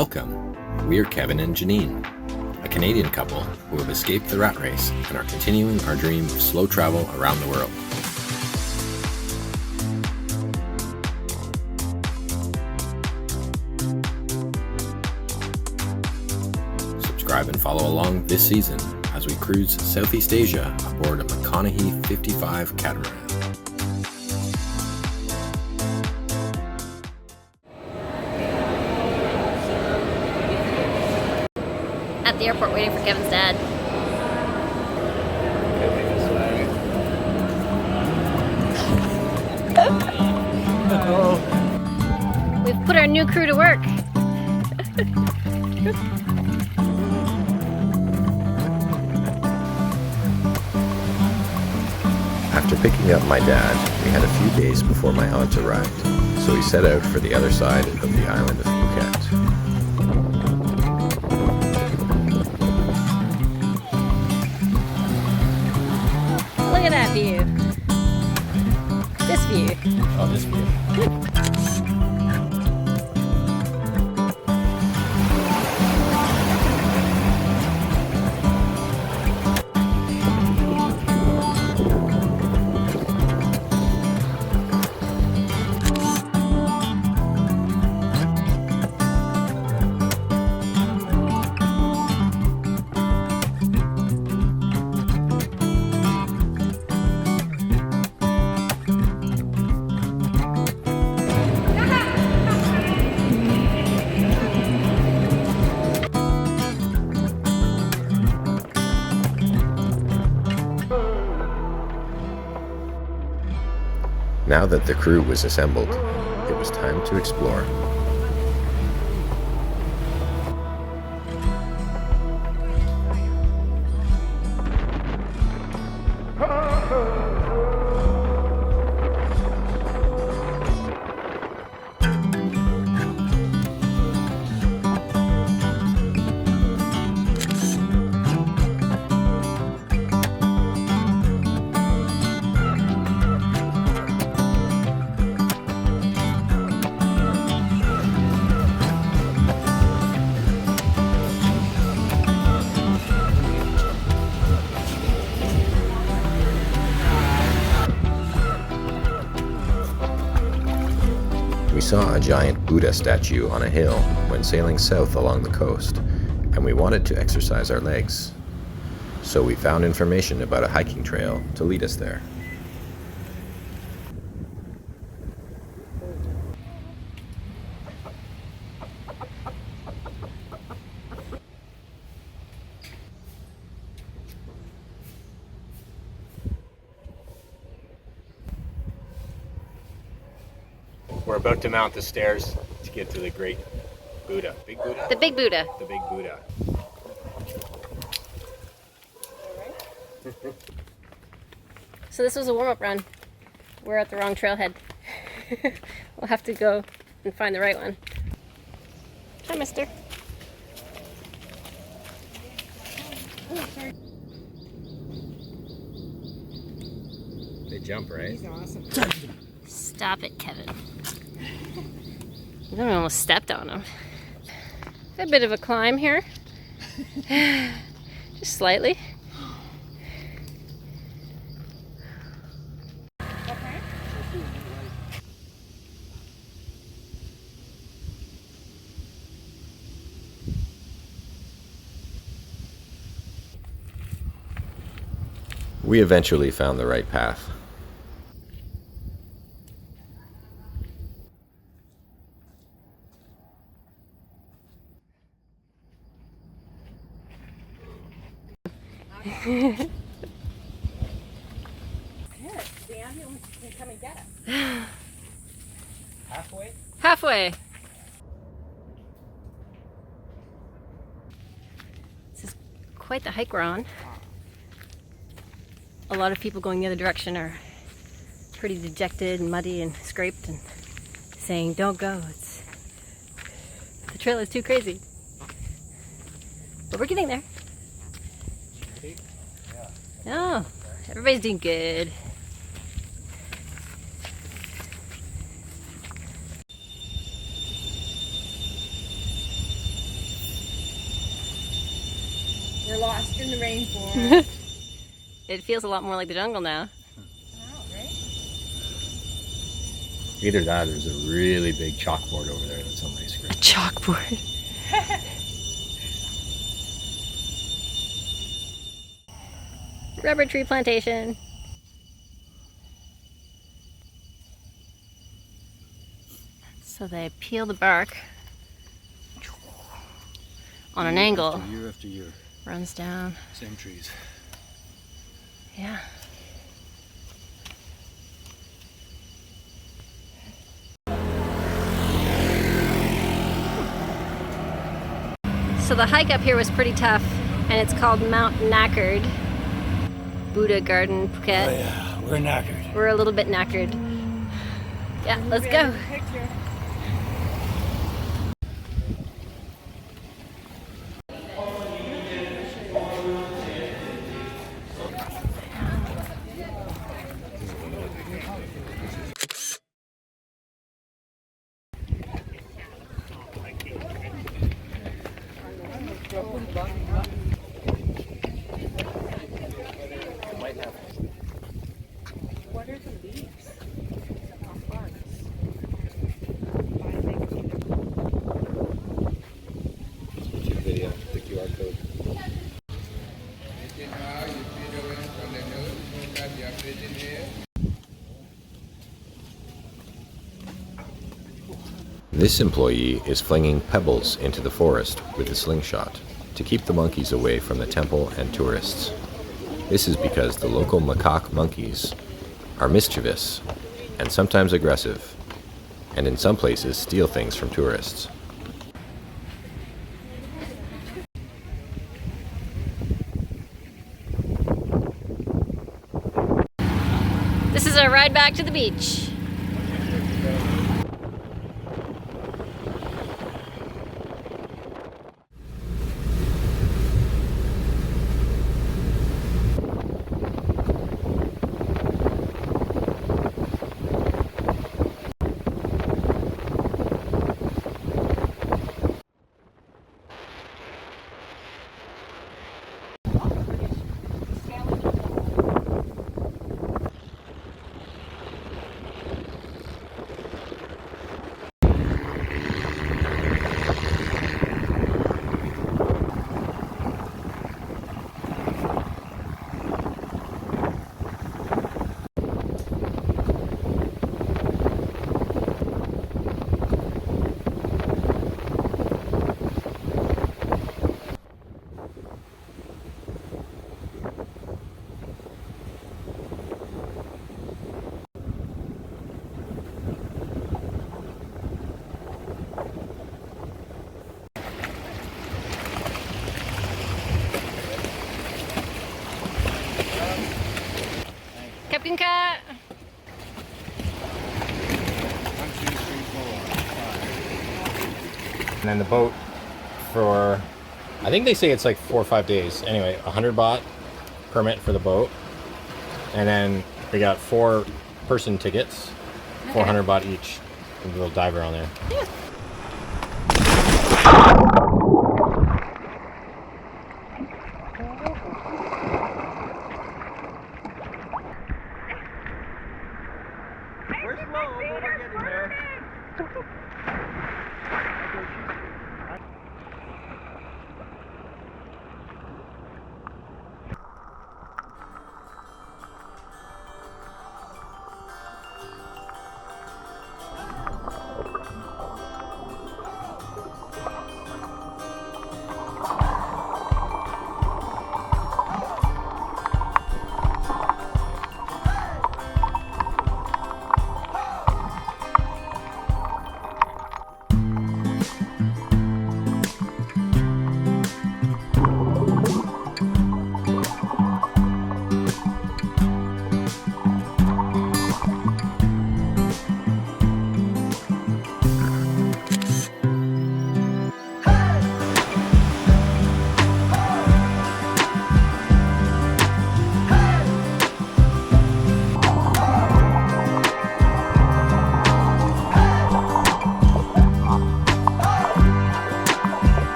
Welcome. We're Kevin and Janine, a Canadian couple who have escaped the rat race and are continuing our dream of slow travel around the world. Subscribe and follow along this season as we cruise Southeast Asia aboard a McConaughey 55 catamaran. At the airport waiting for Kevin's dad. We've put our new crew to work. After picking up my dad, we had a few days before my aunt arrived, so we set out for the other side of the island of Phuket. Look at that view. This view. Oh, this view. Now that the crew was assembled, it was time to explore. We saw a giant Buddha statue on a hill when sailing south along the coast, and we wanted to exercise our legs. So we found information about a hiking trail to lead us there. We're about to mount the stairs to get to the great Buddha. Big Buddha? The big Buddha. The big Buddha. So this was a warm-up run. We're at the wrong trailhead. We'll have to go and find the right one. Hi, mister. They jump, right? He's awesome. Stop it, Kevin. You almost stepped on him. A bit of a climb here. Just slightly. We eventually found the right path. Yes, the ambulance can come and get us. Halfway? Halfway. This is quite the hike we're on. A lot of people going the other direction are pretty dejected and muddy and scraped and saying, "Don't go. The trail is too crazy." But we're getting there. Oh, everybody's doing good. We're lost in the rainforest. It feels a lot more like the jungle now. Wow, right? Either that or there's a really big chalkboard over there that somebody scripted. Chalkboard. Rubber tree plantation. So they peel the bark on an angle. Year after year. Runs down. Same trees. Yeah. So the hike up here was pretty tough, and it's called Mount Knackered. Buddha Garden, Phuket. Oh yeah, we're knackered. We're a little bit knackered. Yeah, let's go. Picture. What are the leaves? YouTube video, the QR code. This employee is flinging pebbles into the forest with a slingshot to keep the monkeys away from the temple and tourists. This is because the local macaque monkeys are mischievous and sometimes aggressive, and in some places steal things from tourists. This is our ride back to the beach. Captain Cat. And then the boat for, I think they say it's like 4 or 5 days. Anyway, 100 baht permit for the boat. And then we got 4 person tickets, 400 baht each. A little diver on there. Yeah. We're slow, but we're getting there.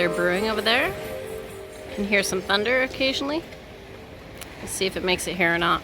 fire brewing over there. You can hear some thunder occasionally. Let's see if it makes it here or not.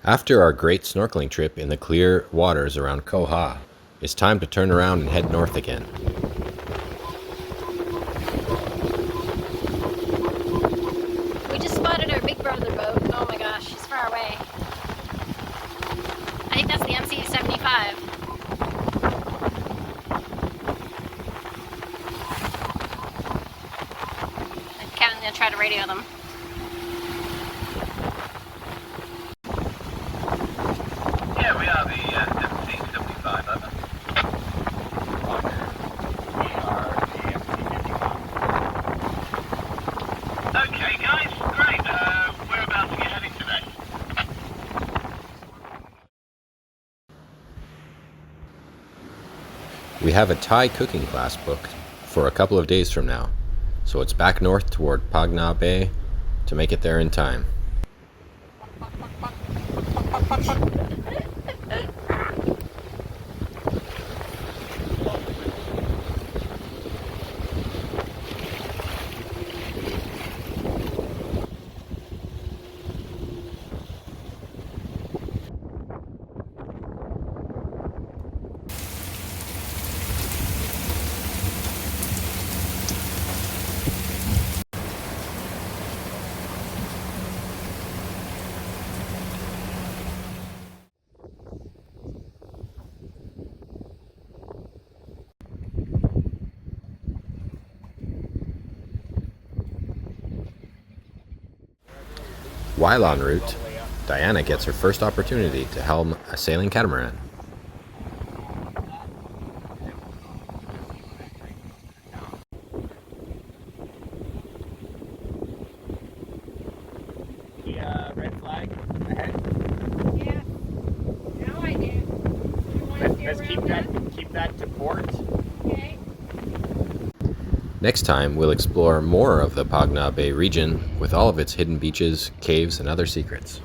After our great snorkeling trip in the clear waters around Koh Ha, it's time to turn around and head north again. We just spotted our big brother boat. Oh my gosh, she's far away. I think that's the MC-75. I'm gonna try to radio them. Yeah, we are the MC-75, over. We are the MC-55. Okay, guys, great. Whereabouts are you heading today? We have a Thai cooking class booked for a couple of days from now, so it's back north toward Pha Nga Bay to make it there in time. While en route, Diana gets her first opportunity to helm a sailing catamaran. Red flag ahead. Yeah. Now I do. You want to steer Let's around keep that to port. Okay. Next time, we'll explore more of the Pha Nga Bay region with all of its hidden beaches, caves, and other secrets.